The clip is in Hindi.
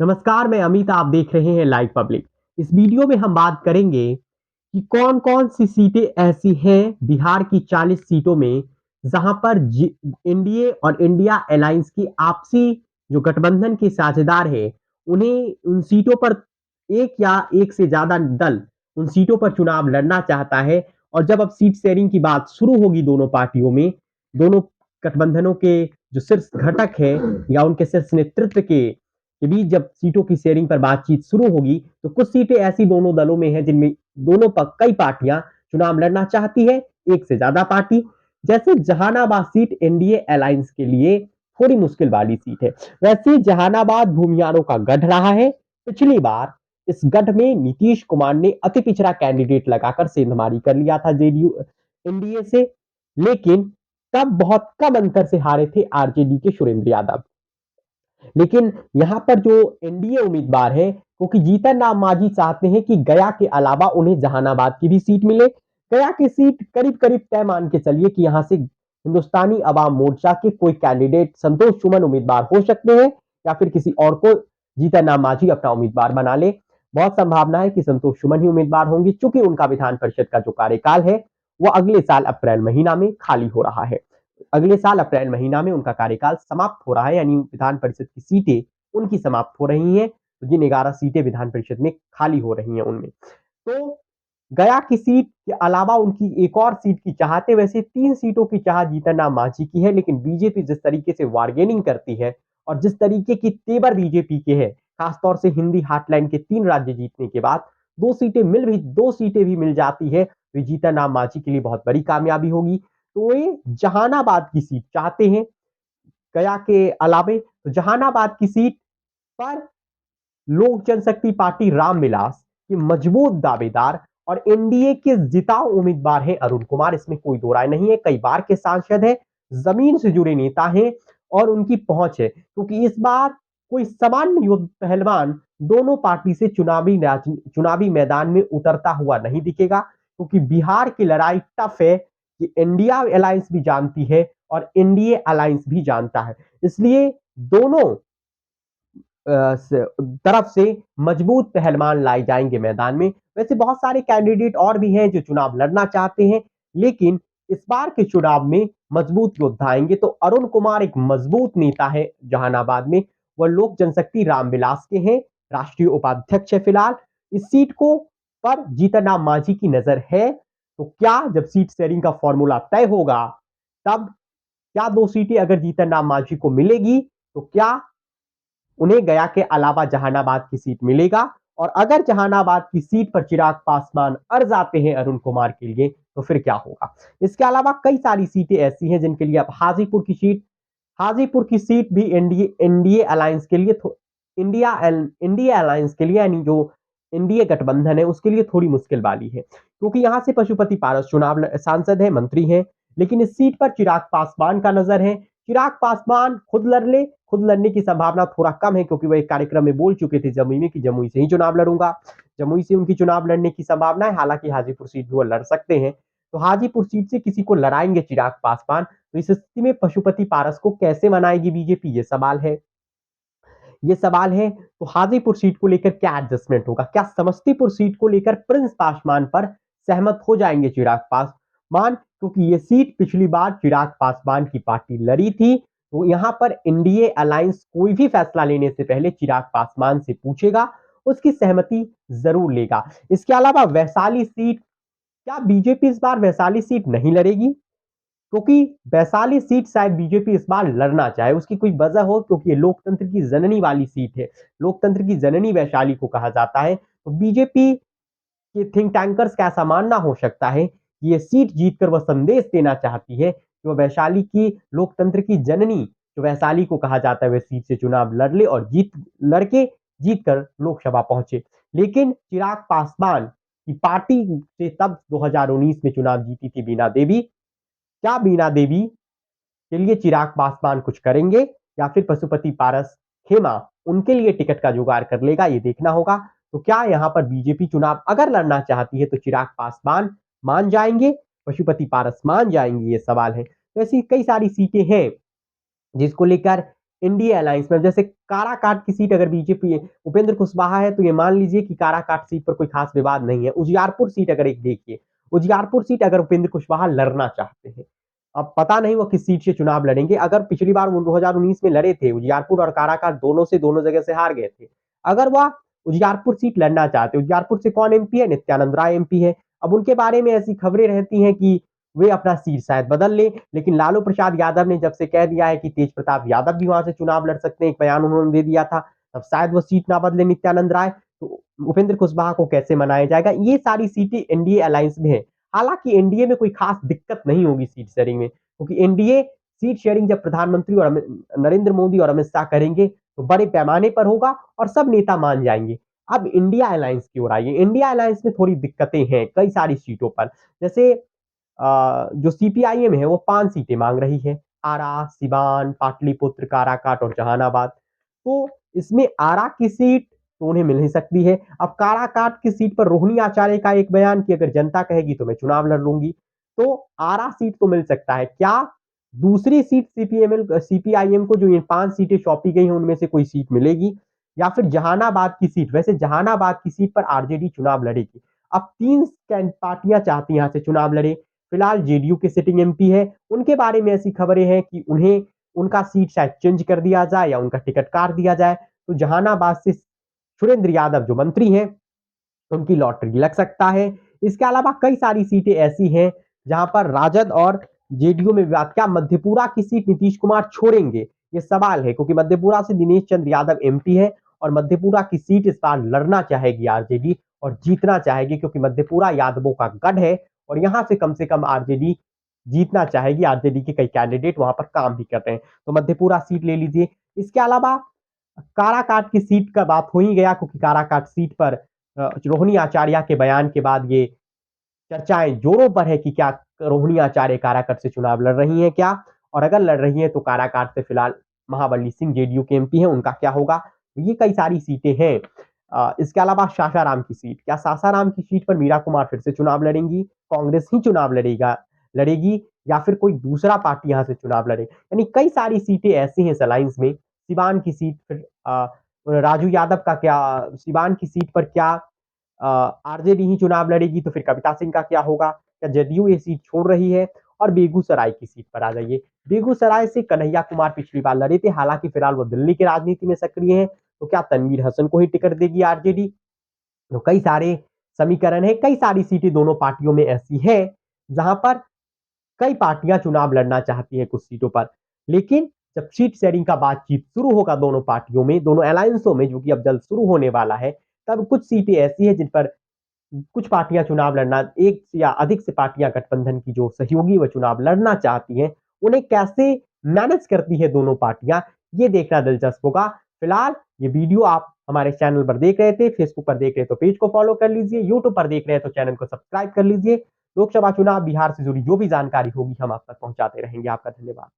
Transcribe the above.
नमस्कार, मैं अमित। आप देख रहे हैं लाइव पब्लिक। इस वीडियो में हम बात करेंगे कि कौन-कौन सी सीटें ऐसी हैं बिहार की 40 सीटों में जहां पर एनडीए और इंडिया अलायंस की आपसी जो गठबंधन के साझेदार हैं, उन्हें उन सीटों पर एक या एक से ज्यादा दल उन सीटों पर चुनाव लड़ना चाहता है। और जब अब सीट शेयरिंग की बात शुरू होगी दोनों पार्टियों में, दोनों गठबंधनों के जो शीर्ष घटक है या उनके शीर्ष नेतृत्व के बीच जब सीटों की शेयरिंग पर बातचीत शुरू होगी, तो कुछ सीटें ऐसी दोनों दलों में हैं जिनमें दोनों कई पार्टियां चुनाव लड़ना चाहती है, एक से ज्यादा पार्टी। जैसे जहानाबाद सीट एनडीए अलायंस के लिए थोड़ी मुश्किल वाली सीट है। वैसे जहानाबाद भूमियारों का गढ़ रहा है। पिछली बार इस गढ़ में नीतीश कुमार ने अति पिछड़ा कैंडिडेट लगाकर सेंधमारी कर लिया था जेडीयू एनडीए से, लेकिन तब बहुत कम अंतर से हारे थे आरजेडी के सुरेंद्र यादव। लेकिन यहाँ पर जो एनडीए उम्मीदवार है, क्योंकि जीतन राम मांझी चाहते हैं कि गया के अलावा उन्हें जहानाबाद की भी सीट मिले। गया की सीट करीब करीब तय मान के चलिए कि यहाँ से हिंदुस्तानी अवाम मोर्चा के कोई कैंडिडेट संतोष सुमन उम्मीदवार हो सकते हैं, या फिर किसी और को जीतन राम मांझी अपना उम्मीदवार बना ले। बहुत संभावना है कि संतोष सुमन ही उम्मीदवार होंगे, चूंकि उनका विधान परिषद का जो कार्यकाल है वो अगले साल अप्रैल महीना में खाली हो रहा है। अगले साल अप्रैल महीना में उनका कार्यकाल समाप्त हो रहा है, यानी विधान परिषद की सीटें उनकी समाप्त हो रही हैं। तो जिन 11 सीटें विधान परिषद में खाली हो रही हैं उनमें, तो गया की सीट के अलावा उनकी एक और सीट की चाहत है। वैसे 3 सीटों की चाहत जीतन राम मांझी की है, लेकिन बीजेपी जिस तरीके से बार्गेनिंग करती है और जिस तरीके की तेवर बीजेपी के है, खासतौर से हिंदी हार्टलैंड के 3 राज्य जीतने के बाद 2 सीटें भी मिल जाती है, तो जीतन राम मांझी के लिए बहुत बड़ी कामयाबी होगी। तो ये जहानाबाद की सीट चाहते हैं गया के अलावे। तो जहानाबाद की सीट पर लोक जनशक्ति पार्टी रामविलास के मजबूत दावेदार और एनडीए के जिताऊ उम्मीदवार हैं अरुण कुमार। इसमें कोई दो राय नहीं है, कई बार के सांसद हैं, जमीन से जुड़े नेता हैं और उनकी पहुंच है, क्योंकि इस बार कोई सामान्य युद्ध पहलवान दोनों पार्टी से चुनावी मैदान में उतरता हुआ नहीं दिखेगा, क्योंकि बिहार की लड़ाई टफ है कि इंडिया अलायंस भी जानती है और एनडीए अलायंस भी जानता है। इसलिए दोनों तरफ से मजबूत पहलवान लाए जाएंगे मैदान में। वैसे बहुत सारे कैंडिडेट और भी हैं जो चुनाव लड़ना चाहते हैं, लेकिन इस बार के चुनाव में मजबूत योद्धा आएंगे। तो अरुण कुमार एक मजबूत नेता है जहानाबाद में, वह लोक जनशक्ति रामविलास के हैं, राष्ट्रीय उपाध्यक्ष है फिलहाल। इस सीट को पर जीतन राम मांझी की नजर है। तो क्या जब सीट शेयरिंग का फॉर्मूला तय होगा, तब क्या 2 सीटें अगर जीतन राम मांझी को मिलेगी, तो क्या उन्हें गया के अलावा जहानाबाद की सीट मिलेगा? और अगर जहानाबाद की सीट पर चिराग पासवान अड़ जाते हैं अरुण कुमार के लिए, तो फिर क्या होगा? इसके अलावा कई सारी सीटें ऐसी हैं जिनके लिए अब हाजीपुर की सीट भी एनडीए एनडीए अलायंस के लिए इंडिया अलायंस के लिए, यानी जो एनडीए गठबंधन है उसके लिए थोड़ी मुश्किल वाली है, क्योंकि यहां से पशुपति पारस चुनाव सांसद है, मंत्री हैं। लेकिन इस सीट पर चिराग पासवान का नजर है। चिराग पासवान खुद लड़ने की संभावना थोड़ा कम है, क्योंकि वह एक कार्यक्रम में बोल चुके थे जमुई में कि जमुई से ही चुनाव लड़ूंगा। जमुई से उनकी चुनाव लड़ने की संभावना है, हालांकि हाजीपुर सीट भी वो लड़ सकते हैं। तो हाजीपुर सीट से किसी को लड़ाएंगे चिराग पासवान, तो इस स्थिति में पशुपति पारस को कैसे मनाएगी बीजेपी, ये सवाल है। तो हाजीपुर सीट को लेकर क्या एडजस्टमेंट होगा? क्या समस्तीपुर सीट को लेकर प्रिंस पासवान पर सहमत हो जाएंगे चिराग पासवान? क्योंकि ये सीट पिछली बार चिराग पासवान की पार्टी लड़ी थी। तो यहां पर एनडीए अलायंस कोई भी फैसला लेने से पहले चिराग पासवान से पूछेगा, उसकी सहमति जरूर लेगा। इसके अलावा वैशाली सीट, क्या बीजेपी इस बार वैशाली सीट नहीं लड़ेगी? क्योंकि वैशाली सीट शायद बीजेपी इस बार लड़ना चाहे, उसकी कोई वजह हो, क्योंकि ये लोकतंत्र की जननी वाली सीट है। लोकतंत्र की जननी वैशाली को कहा जाता है। तो बीजेपी के थिंक टैंकर्स का ऐसा मानना हो सकता है कि ये सीट जीतकर वह संदेश देना चाहती है कि वह वैशाली की लोकतंत्र की जननी, जो वैशाली को कहा जाता है, वह सीट से चुनाव लड़ ले और जीत कर लोकसभा पहुंचे। लेकिन चिराग पासवान की पार्टी से तब 2019 में चुनाव जीती थी बीना देवी। क्या बीना देवी के लिए चिराग पासवान कुछ करेंगे, या फिर पशुपति पारस खेमा उनके लिए टिकट का जुगाड़ कर लेगा, ये देखना होगा। तो क्या यहां पर बीजेपी चुनाव अगर लड़ना चाहती है तो चिराग पासवान मान जाएंगे, पशुपति पारस मान जाएंगे, ये सवाल है। तो ऐसी कई सारी सीटें हैं जिसको लेकर इंडिया अलायंस में, जैसे काराकाट की सीट अगर बीजेपी उपेंद्र कुशवाहा है तो ये मान लीजिए कि काराकाट सीट पर कोई खास विवाद नहीं है। उजियारपुर सीट अगर एक देखिए, उजियारपुर सीट अगर उपेंद्र कुशवाहा लड़ना चाहते हैं, अब पता नहीं वो किस सीट से चुनाव लड़ेंगे। अगर पिछली बार 2019 में लड़े थे, उजियारपुर और काराकाट दोनों से दोनों जगह से हार गए थे। अगर वह उजियारपुर सीट लड़ना चाहते, उजियारपुर से कौन एमपी है? नित्यानंद राय एमपी है। अब उनके बारे में ऐसी खबरें रहती हैं कि वे अपना सीट शायद बदल ले, लेकिन लालू प्रसाद यादव ने जब से कह दिया है कि तेज प्रताप यादव भी वहां से चुनाव लड़ सकते हैं, एक बयान उन्होंने दे दिया था, तब शायद वो सीट ना बदले नित्यानंद राय। तो उपेंद्र कुशवाहा को कैसे मनाया जाएगा? ये सारी सीटें एनडीए अलायंस में है। हालांकि एनडीए में कोई खास दिक्कत नहीं होगी सीट शेयरिंग में, क्योंकि एनडीए सीट शेयरिंग जब प्रधानमंत्री और नरेंद्र मोदी और अमित शाह करेंगे तो बड़े पैमाने पर होगा और सब नेता मान जाएंगे। अब इंडिया अलायंस की ओर आइए। इंडिया अलायंस में थोड़ी दिक्कतें हैं कई सारी सीटों पर। जैसे जो सीपीआईएम है वो 5 सीटें मांग रही है, आरा, सिवान, पाटलिपुत्र, काराकाट और जहानाबाद। तो इसमें आरा की सीट तो उन्हें मिल ही सकती है। अब काराकाट की सीट पर रोहिणी आचार्य का एक बयान कि अगर जनता कहेगी तो मैं चुनाव लड़ लूंगी, तो आरा सीट तो मिल सकता है। क्या दूसरी सीट सीपीआईएम को जो ये 5 सीटें सौंपी गई हैं उनमें से कोई सीट मिलेगी, या फिर जहानाबाद की सीट? वैसे जहानाबाद की सीट पर आरजेडी चुनाव लड़ेगी। अब 3 पार्टियां चाहती हैं यहां से चुनाव लड़े। फिलहाल जेडीयू के सिटिंग एमपी है, उनके बारे में ऐसी खबरें हैं कि उन्हें उनका सीट शायद चेंज कर दिया जाए या उनका टिकट काट दिया जाए। तो जहानाबाद से सुरेंद्र यादव जो मंत्री हैं, उनकी लॉटरी लग सकता है। इसके अलावा कई सारी सीटें ऐसी हैं जहां पर राजद और जेडीयू में विवाद। क्या मधेपुरा की सीट नीतीश कुमार छोड़ेंगे? ये सवाल है, क्योंकि मधेपुरा से दिनेश चंद्र यादव एमपी है और मधेपुरा की सीट इस बार लड़ना चाहेगी आरजेडी और जीतना चाहेगी, क्योंकि मधेपुरा यादवों का गढ़ है और यहां से कम आरजेडी जीतना चाहेगी। आरजेडी के कई कैंडिडेट वहां पर काम भी करते हैं, तो मधेपुरा सीट ले लीजिए। इसके अलावा काराकाट की सीट का बात हो ही गया, क्योंकि काराकाट सीट पर रोहिणी आचार्य के बयान के बाद ये चर्चाएं जोरों पर है कि क्या रोहिणी आचार्य काराकाट से चुनाव लड़ रही हैं क्या, और अगर लड़ रही हैं तो काराकाट से फिलहाल महाबली सिंह जेडीयू के एमपी हैं, उनका क्या होगा? तो ये कई सारी सीटें हैं। इसके अलावा सासाराम की सीट, क्या सासाराम की सीट पर मीरा कुमार फिर से चुनाव लड़ेंगी? कांग्रेस ही चुनाव लड़ेगी या फिर कोई दूसरा पार्टी यहां से चुनाव लड़े? यानी कई सारी सीटें ऐसी हैं इस अलायंस में। सिवान की सीट फिर राजू यादव का क्या? सिवान की सीट पर क्या आरजेडी ही चुनाव लड़ेगी? तो फिर कविता सिंह का क्या होगा? क्या जदयू ये सीट छोड़ रही है? और बेगूसराय की सीट पर आ जाइए। बेगूसराय से कन्हैया कुमार पिछली बार लड़े थे, हालांकि फिलहाल वो दिल्ली की राजनीति में सक्रिय है। तो क्या तनवीर हसन को ही टिकट देगी आरजेडी? तो कई सारे समीकरण है, कई सारी सीटें दोनों पार्टियों में ऐसी है जहां पर कई पार्टियां चुनाव लड़ना चाहती हैं कुछ सीटों पर। लेकिन जब सीट शेयरिंग का बातचीत शुरू होगा दोनों पार्टियों में, दोनों अलायंसों में, जो कि अब जल्द शुरू होने वाला है, तब कुछ सीटें ऐसी हैं जिन पर कुछ पार्टियां चुनाव लड़ना, एक या अधिक से पार्टियां गठबंधन की जो सहयोगी वह चुनाव लड़ना चाहती हैं, उन्हें कैसे मैनेज करती है दोनों पार्टियां, ये देखना दिलचस्प होगा। फिलहाल ये वीडियो आप हमारे चैनल पर देख रहे थे, फेसबुक पर देख रहे तो पेज को फॉलो कर लीजिए, यूट्यूब पर देख रहे हैं तो चैनल को सब्सक्राइब कर लीजिए। लोकसभा चुनाव बिहार से जुड़ी जो भी जानकारी होगी हम आप तक पहुंचाते रहेंगे। आपका धन्यवाद।